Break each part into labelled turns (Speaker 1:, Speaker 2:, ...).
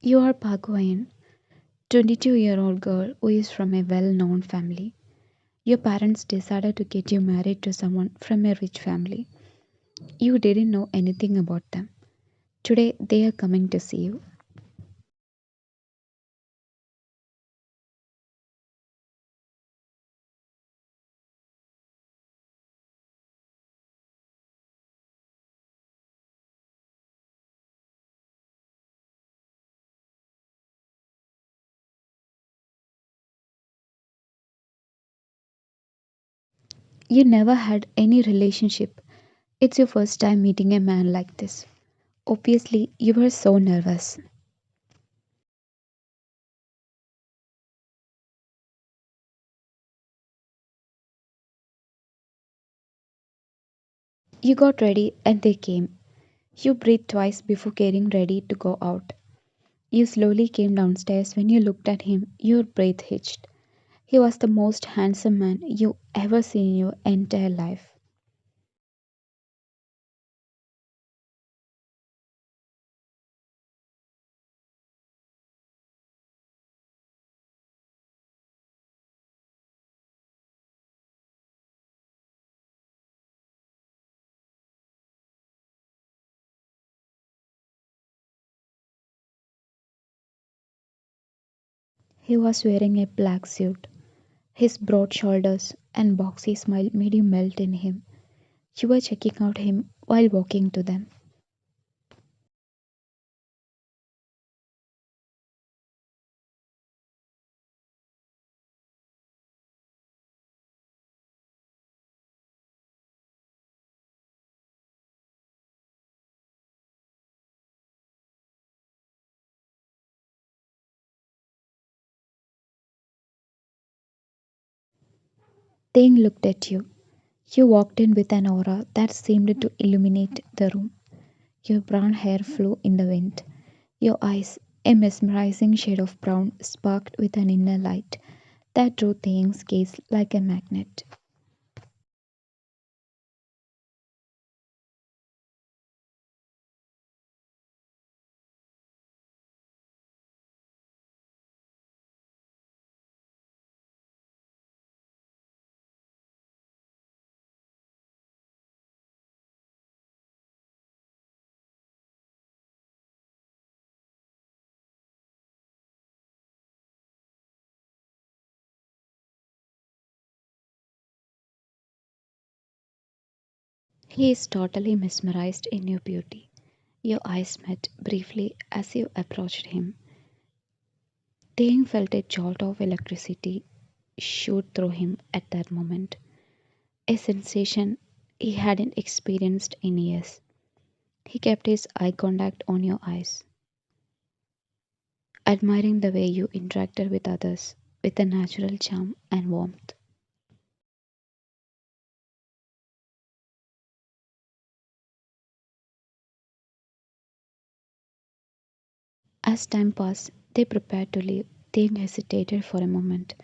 Speaker 1: You are Paguayan, 22-year-old girl who is from a well-known family. Your parents decided to get you married to someone from a rich family. You didn't know anything about them. Today they are coming to see you. You never had any relationship. It's your first time meeting a man like this. Obviously, you were so nervous. You got ready and they came. You breathed twice before getting ready to go out. You slowly came downstairs. When you looked at him, your breath hitched. He was the most handsome man you ever seen in your entire life. He was wearing a black suit. His broad shoulders and boxy smile made you melt in him. You were checking out him while walking to them. Thing looked at you. You walked in with an aura that seemed to illuminate the room. Your brown hair flew in the wind. Your eyes, a mesmerizing shade of brown, sparkled with an inner light that drew Taehyung's gaze like a magnet. He is totally mesmerized in your beauty. Your eyes met briefly as you approached him. Taehyung felt a jolt of electricity shoot through him at that moment, a sensation he hadn't experienced in years. He kept his eye contact on your eyes, admiring the way you interacted with others with a natural charm and warmth. As time passed, they prepared to leave. Taehyung hesitated for a moment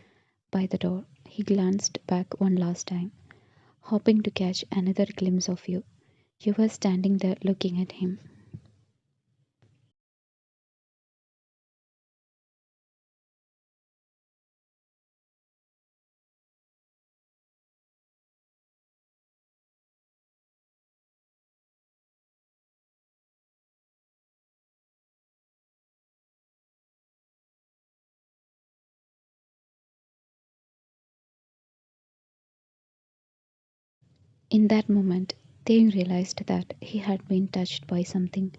Speaker 1: by the door. He glanced back one last time, hoping to catch another glimpse of you. You were standing there looking at him. In that moment, Taehyung realized that he had been touched by something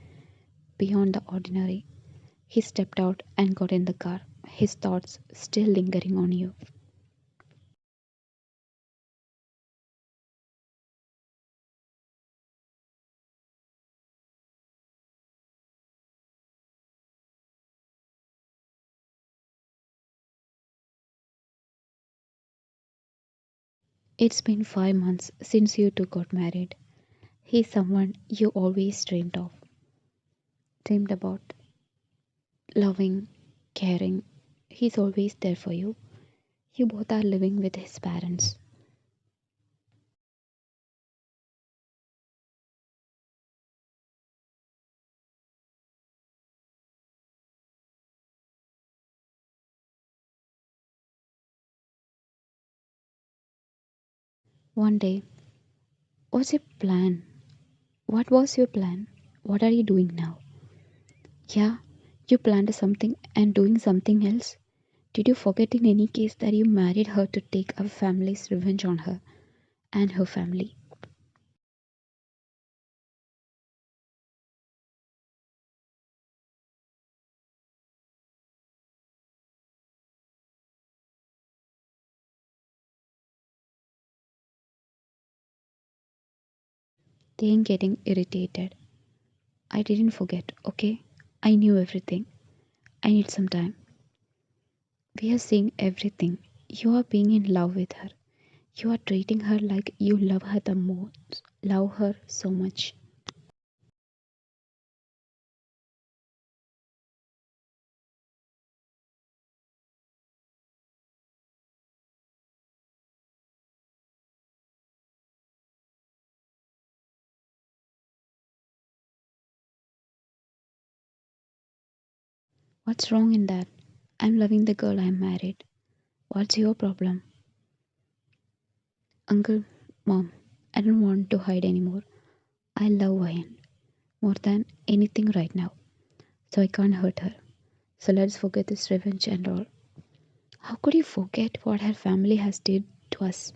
Speaker 1: beyond the ordinary. He stepped out and got in the car, his thoughts still lingering on you. It's been 5 months since you two got married. He's someone you always dreamed about, loving, caring. He's always there for you. You both are living with his parents. One day, what's your plan? What was your plan? What are you doing now? Yeah, you planned something and doing something else. Did you forget in any case that you married her to take our family's revenge on her and her family? They ain't getting irritated. I didn't forget, okay? I knew everything. I need some time. We are seeing everything. You are being in love with her. You are treating her like you love her the most. Love her so much. What's wrong in that? I'm loving the girl I'm married. What's your problem? Uncle, Mom, I don't want to hide anymore. I love Wayne more than anything right now. So I can't hurt her. So let's forget this revenge and all. How could you forget what her family has did to us?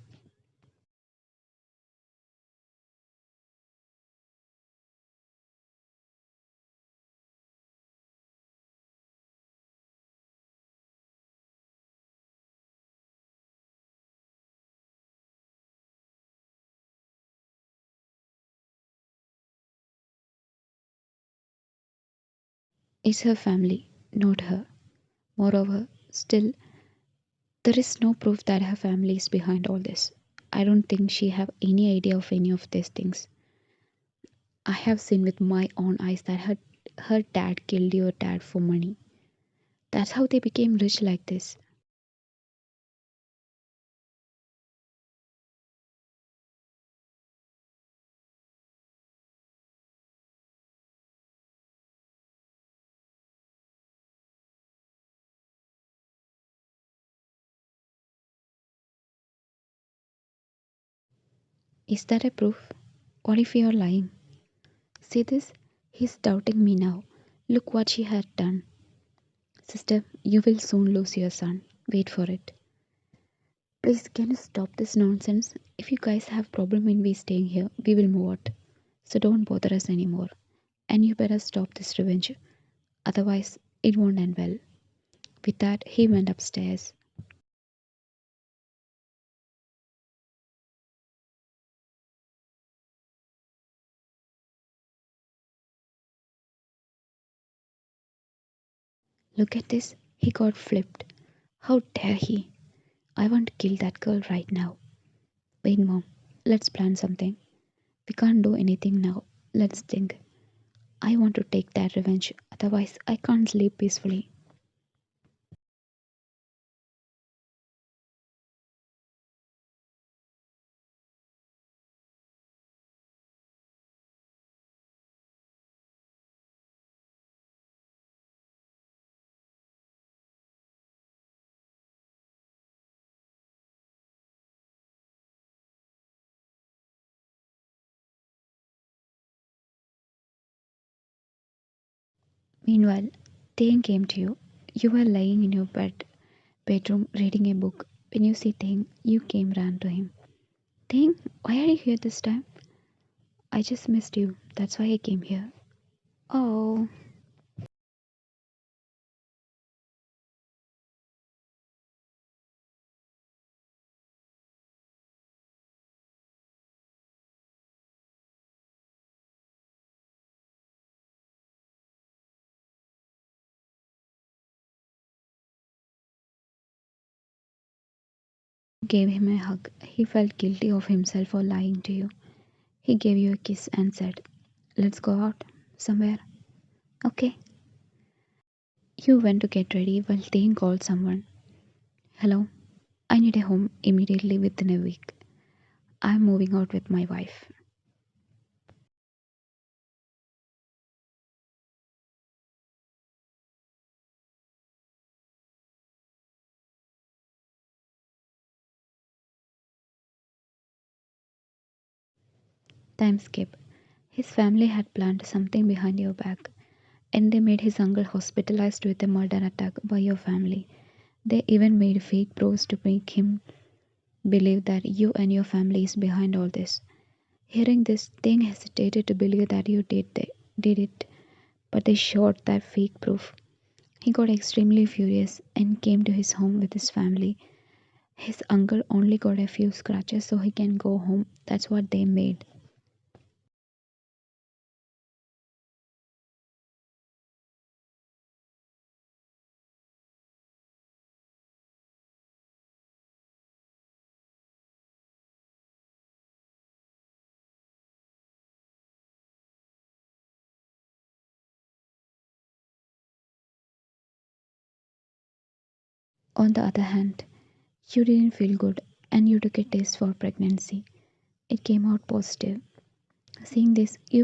Speaker 1: It's her family, not her. Moreover, still, there is no proof that her family is behind all this. I don't think she have any idea of any of these things. I have seen with my own eyes that her dad killed your dad for money. That's how they became rich like this. Is that a proof? What if you're lying? See this? He's doubting me now. Look what she had done. Sister, you will soon lose your son. Wait for it. Please, can you stop this nonsense? If you guys have problem in we staying here, we will move out. So don't bother us anymore. And you better stop this revenge. Otherwise, it won't end well. With that, he went upstairs. Look at this. He got flipped. How dare he? I want to kill that girl right now. Wait, mom. Let's plan something. We can't do anything now. Let's think. I want to take that revenge. Otherwise, I can't sleep peacefully. Meanwhile, Thane came to you. You were lying in your bedroom reading a book. When you see Thane, you came ran to him. Thane, why are you here this time? I just missed you. That's why I came here. Oh, gave him a hug. He felt guilty of himself for lying to you. He gave you a kiss and said, let's go out somewhere. Okay. You went to get ready while Thane called someone. Hello, I need a home immediately within a week. I'm moving out with my wife. Time skip. His family had planned something behind your back, and they made his uncle hospitalized with a murder attack by your family. They even made fake proofs to make him believe that you and your family is behind all this. Hearing this, Ting hesitated to believe that you did it, but they showed that fake proof. He got extremely furious and came to his home with his family. His uncle only got a few scratches so he can go home. That's what they made. On the other hand, you didn't feel good and you took a test for pregnancy. It came out positive. Seeing this, you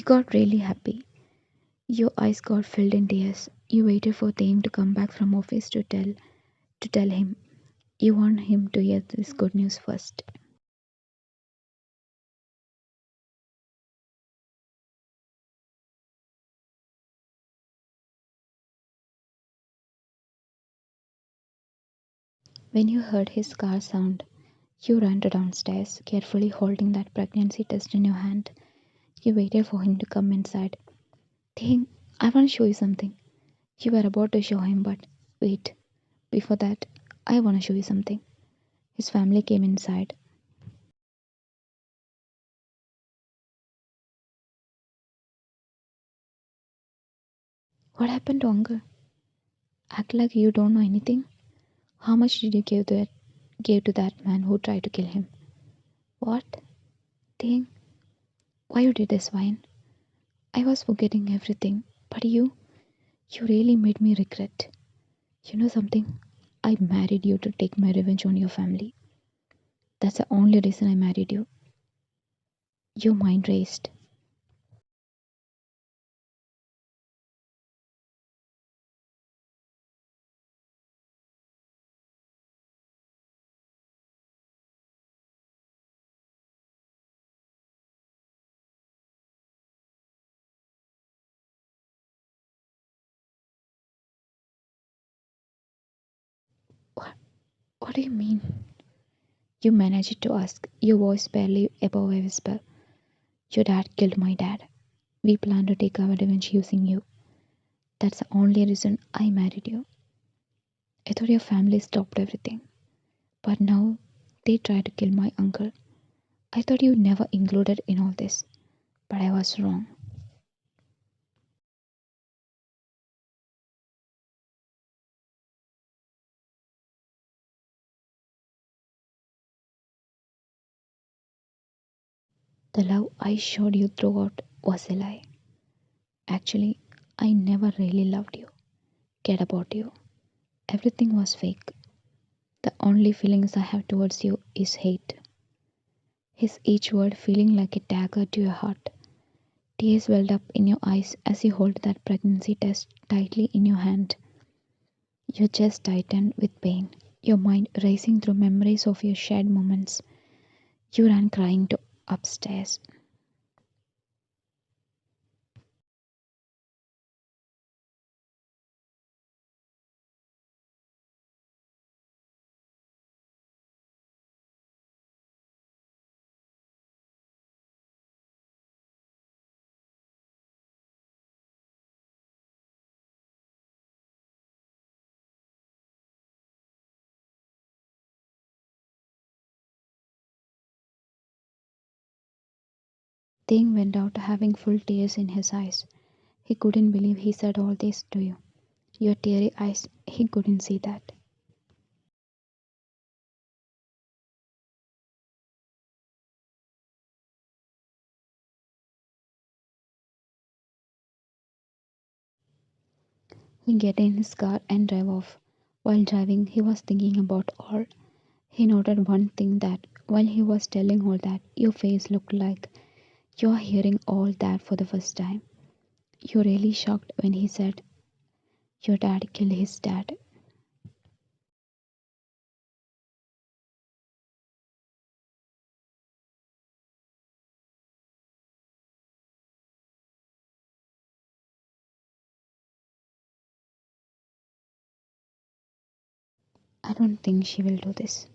Speaker 1: got really happy. Your eyes got filled in tears. You waited for Taeyang to come back from office to tell him. You want him to hear this good news first. When you heard his car sound, you ran to downstairs, carefully holding that pregnancy test in your hand. You waited for him to come inside. Taeyang, I want to show you something. You were about to show him, but wait. Before that, I want to show you something. His family came inside. What happened to Uncle? Act like you don't know anything. How much did you give to that man who tried to kill him? What? Thing? Why you did this, Wine? I was forgetting everything, but you really made me regret. You know something? I married you to take my revenge on your family. That's the only reason I married you. Your mind raced. What, what do you mean? You managed to ask, your voice barely above a whisper. Your dad killed my dad. We plan to take our revenge using you. That's the only reason I married you. I thought your family stopped everything. But now they try to kill my uncle. I thought you never included in all this. But I was wrong. The love I showed you throughout was a lie. Actually, I never really loved you, cared about you. Everything was fake. The only feelings I have towards you is hate. His each word feeling like a dagger to your heart. Tears welled up in your eyes as you hold that pregnancy test tightly in your hand. Your chest tightened with pain, your mind racing through memories of your shared moments. You ran crying to upstairs. Thing went out having full tears in his eyes. He couldn't believe he said all this to you. Your teary eyes, he couldn't see that. He get in his car and drive off. While driving, he was thinking about all. He noted one thing that while he was telling all that, your face looked like you're hearing all that for the first time. You're really shocked when he said your dad killed his dad. I don't think she will do this.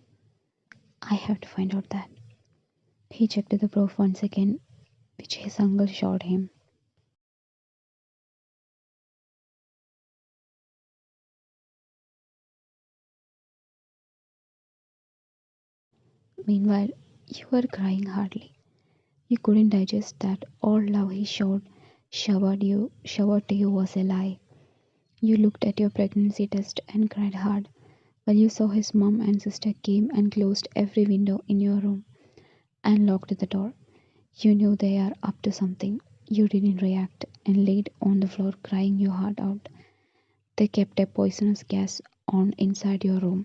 Speaker 1: I have to find out that. He checked the proof once again, which his uncle showed him. Meanwhile, you were crying hardly. You couldn't digest that all love he showered to you was a lie. You looked at your pregnancy test and cried hard while you saw his mom and sister came and closed every window in your room and locked the door. You knew they are up to something. You didn't react and laid on the floor crying your heart out. They kept a poisonous gas on inside your room